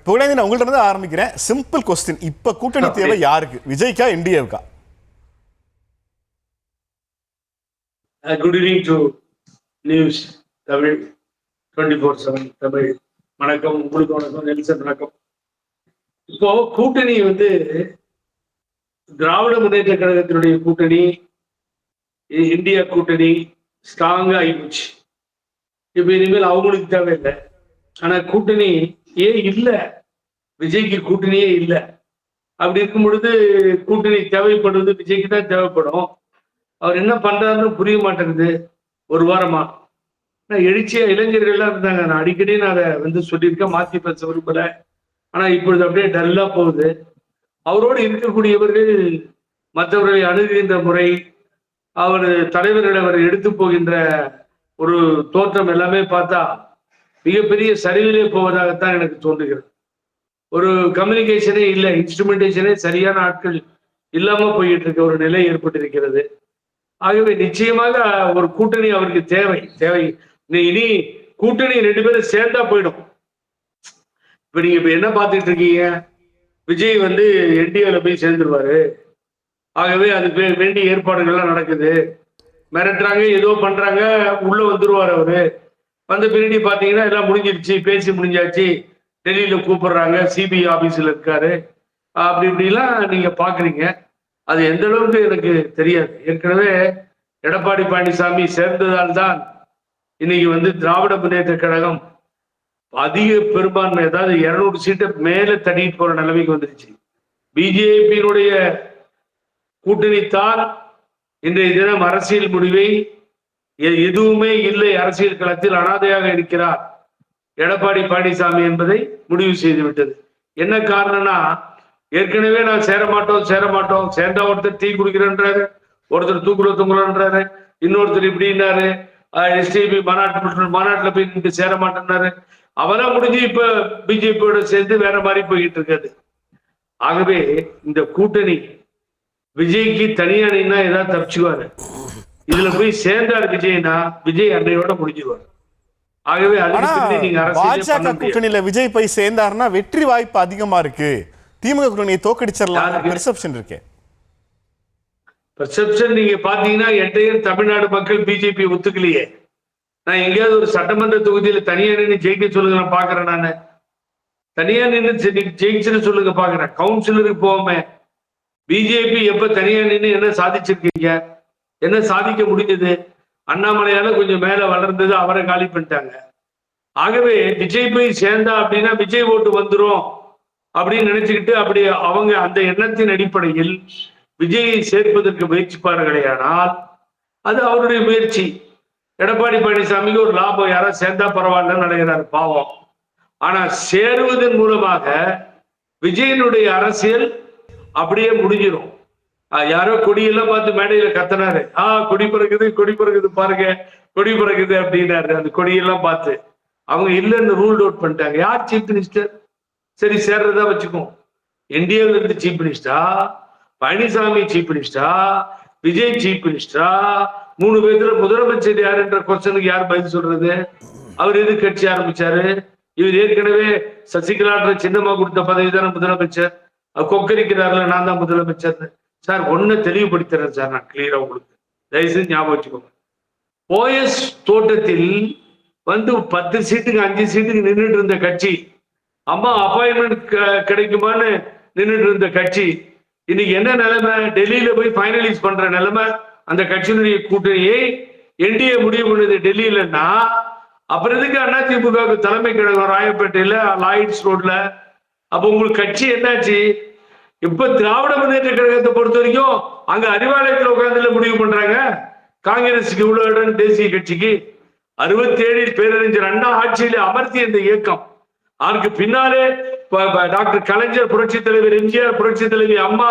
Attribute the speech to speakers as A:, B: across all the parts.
A: புகழேந்தி, நான் உங்கள்கிட்ட இருந்து ஆரம்பிக்கிறேன். Simple question. இப்ப கூட்டணி தேவை யாருக்கு? விஜய்க்கா, என்டிஏவுக்கா?
B: Good evening to News Tamil 24/7 Tamil. வணக்கம். உங்களுக்கு வணக்கம். நெல்சன் வணக்கம். இப்போ கூட்டணி திராவிட முன்னேற்ற கழகத்தினுடைய கூட்டணி, இந்தியா கூட்டணி ஸ்ட்ராங்கா ஆயிடுச்சு. இப்ப இனிமேல் அவங்களுக்கு தேவையில்லை. ஆனா கூட்டணி ஏன் இல்லை? விஜய்க்கு கூட்டணியே இல்லை. அப்படி இருக்கும் பொழுது கூட்டணி தேவைப்படுவது விஜய்க்கு தான் தேவைப்படும். அவர் என்ன பண்றாருன்னு புரிய மாட்டேங்குது. ஒரு வாரமா எழுச்சியா இளைஞர்கள்லாம் இருந்தாங்க. நான் அடிக்கடி நான் அதை சொல்லியிருக்கேன், மாத்தி பேச விரும்பல. ஆனா இப்பொழுது அப்படியே டல்லா போகுது. அவரோடு இருக்கக்கூடியவர்கள் மற்றவர்களை அணுகுகின்ற முறை, அவர் தலைவர்களை அவர் எடுத்து போகின்ற ஒரு தோற்றம் எல்லாமே பார்த்தா மிகப்பெரிய சரிவிலே போவதாகத்தான் எனக்கு தோன்றுகிறது. ஒரு கம்யூனிகேஷனே இல்லை, இன்ஸ்ட்ருமெண்டேஷனே சரியான ஆட்கள் இல்லாம போயிட்டு இருக்க ஒரு நிலை ஏற்பட்டிருக்கிறது. ஆகவே நிச்சயமாக ஒரு கூட்டணி அவருக்கு தேவை. இனி கூட்டணி 2 பேரும் சேர்ந்தா போயிடும். இப்ப நீங்க இப்ப என்ன பார்த்துட்டு இருக்கீங்க? விஜய் என்டிஏல போய் சேர்ந்துருவாரு. ஆகவே அதுக்கு வேண்டிய ஏற்பாடுகள்லாம் நடக்குது. மிரட்டுறாங்க, ஏதோ பண்றாங்க, உள்ள வந்துருவாரு அவரு. வந்த பின்னாடி பாத்தீங்கன்னா எல்லாம் முடிஞ்சிருச்சு, பேசி முடிஞ்சாச்சு, டெல்லியில கூப்பிடுறாங்க, சிபிஐ ஆபீஸ்ல இருக்காரு, அப்படி இப்படிலாம் நீங்க பாக்குறீங்க. அது எந்த அளவுக்கு எனக்கு தெரியாது. ஏற்கனவே எடப்பாடி பழனிசாமி சேர்ந்ததால் தான் இன்னைக்கு திராவிட முன்னேற்ற கழகம் அதிக பெரும்பான்மை, அதாவது 200 சீட்டை மேல தட்டிட்டு போற நிலைமைக்கு வந்துருச்சு. பிஜேபியினுடைய கூட்டணித்தான் இன்றைய தினம் அரசியல் முடிவை எதுவுமே இல்லை, அரசியல் களத்தில் அனாதையாக இருக்கிறார் எடப்பாடி பழனிசாமி என்பதை முடிவு செய்து விட்டது. என்ன காரணம்னா, ஏற்கனவே நான் சேர மாட்டோம், சேர்ந்தா ஒருத்தர் டீ குடிக்கிறேன்றாரு, ஒருத்தர் தூக்குறன்றாரு, இன்னொருத்தர் இப்படின்னாரு, எஸ்டிபி மாநாட்டுல போய் நின்று சேர மாட்டேன்னாரு. அவெல்லாம் முடிஞ்சு இப்ப பிஜேபியோட சேர்ந்து வேற மாதிரி போயிட்டு இருக்காது. ஆகவே இந்த கூட்டணி விஜய்க்கு தனியா நின்னா ஏதாவது தப்பிச்சுவாரு. இதுல போய் சேர்ந்தார் விஜய்னா விஜய் அன்னையோட முடிஞ்சுவார். ஆகவே
A: பாஜக கூட்டணியில விஜய் போய் சேர்ந்தாருன்னா வெற்றி வாய்ப்பு அதிகமா இருக்கு. திமுக கூட்டணியை தோக்கடிச்சிடலாம் பெர்செப்ஷன் இருக்கு.
B: பெர்செப்ஷன் நீங்க பாத்தீங்கன்னா என்டையர் தமிழ்நாடு மக்கள் பிஜேபி ஒத்துக்கலையே. நான் எங்கேயாவது ஒரு சட்டமன்ற தொகுதியில தனியா நின்று ஜெயிக்க சொல்லுங்க, நான் பாக்குறேன். நானு தனியா நின்று ஜெயிச்சுன்னு சொல்லுங்க பாக்குறேன். கவுன்சிலருக்கு போவோமே. பிஜேபி எப்ப தனியா நின்று என்ன சாதிச்சிருக்கீங்க? என்ன சாதிக்க முடிஞ்சது? அண்ணாமலையால கொஞ்சம் மேல வளர்ந்தது, அவரை காலி பண்ணிட்டாங்க. ஆகவே விஜய் போய் சேர்ந்தா அப்படின்னா விஜய் ஓட்டு வந்துரும் அப்படின்னு நினைச்சுக்கிட்டு அப்படி அவங்க அந்த எண்ணத்தின் அடிப்படையில் விஜயை சேர்ப்பதற்கு முயற்சிப்பார்களேயானால் அது அவருடைய முயற்சி. எடப்பாடி பழனிசாமிக்கு ஒரு லாபம், யாராவது சேர்ந்தா பரவாயில்லன்னு நினைக்கிறாரு பாவம். ஆனா சேருவதன் மூலமாக விஜயனுடைய அரசியல் அப்படியே முடிஞ்சிடும். யாரோ கொடியெல்லாம் பார்த்து மேடையில கத்தினாரு, கொடி பிறகுது பாருங்க, கொடி பிறகுது அப்படின்னாரு. அந்த கொடியெல்லாம் பார்த்து அவங்க இல்லைன்னு ரூல் அவுட் பண்ணிட்டாங்க. யார் சீஃப் மினிஸ்டர்? சரி, சேர்றதா வச்சுக்கோ. என்டிஏல இருந்து சீஃப் மினிஸ்டரா, பழனிசாமி சீஃப் மினிஸ்டரா, விஜய் சீஃப் மினிஸ்டரா? 3 பேர்ல முதலமைச்சர் யாருன்ற கொஸ்டனுக்கு யார் பதில் சொல்றது? அவர் எது கட்சி ஆரம்பிச்சாரு? இவர் ஏற்கனவே சசிகலான்ற சின்னமா கொடுத்த பதவி தானே முதலமைச்சர். கொக்கரிக்கிறார்ல, நான் தான் முதலமைச்சர். சார், ஒன்னு தெளிவுபடுத்துறேன் சார், நான் கிளியரா உங்களுக்கு தயவுசெய்து ஞாபகம் வச்சுக்கோங்க. போயஸ் தோட்டத்தில் 10 சீட்டுக்கு 5 சீட்டுக்கு நின்றுட்டு இருந்த கட்சி, அம்மா அப்பாயின்மெண்ட் கிடைக்குமான்னு நின்றுட்டு இருந்த கட்சி, இன்னைக்கு என்ன நிலைமை? டெல்லியில போய் ஃபைனலைஸ் பண்ற நிலைமை. அந்த கட்சியினுடைய கூட்டணியை என்டிஏ முடிவு பண்ணது டெல்லியிலன்னா, அப்புறம் எதுக்கு அதிமுக தலைமை கழகம் ராயப்பேட்டையில லாயிட்ஸ் ரோட்ல? அப்ப உங்களுக்கு கட்சி என்னாச்சு? இப்ப திராவிட முன்னேற்ற கழகத்தை பொறுத்த வரைக்கும் அங்க அறிவாலயத்தில் உட்கார்ந்து முடிவு பண்றாங்க. காங்கிரஸுக்கு இவ்வளவு இடம், தேசிய கட்சிக்கு 67 பேரறிஞர் அண்ணா ஆட்சியில அமர்த்திய இந்த இயக்கம், அதற்கு பின்னாலே டாக்டர் கலைஞர், புரட்சி தலைவர் எம்ஜிஆர், புரட்சி தலைவி அம்மா,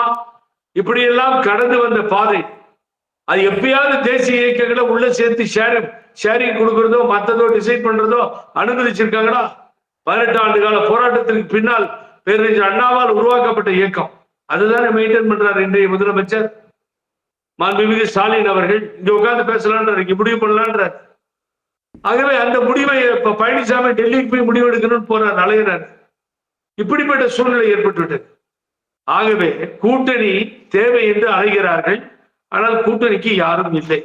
B: இப்படி எல்லாம் கடந்து வந்த பாதை. அது எப்பயாவது தேசிய இயக்கங்களை உள்ள சேர்த்து ஷேரிங் கொடுக்கறதோ மற்றதோ டிசைட் பண்றதோ அனுமதிச்சிருக்காங்களா? 18 ஆண்டு கால போராட்டத்திற்கு பின்னால் பேரறிஞர் அண்ணாவால் உருவாக்கப்பட்ட இயக்கம் அதுதானே மெயின்டைன் பண்றாரு இன்றைய முதலமைச்சர் மாண்புமிகு ஸ்டாலின் அவர்கள். இங்க உட்கார்ந்து பேசலான்றாரு, இங்க முடிவு பண்ணலான்றார். ஆகவே அந்த முடிவை இப்ப பழனிசாமி டெல்லிக்கு போய் முடிவு எடுக்கணும்னு போறாரு, அலையிறாரு. இப்படிப்பட்ட சூழ்நிலை ஏற்பட்டுவிட்டது. ஆகவே கூட்டணி தேவை என்று அழைகிறார்கள், ஆனால் கூட்டணிக்கு யாரும் இல்லை.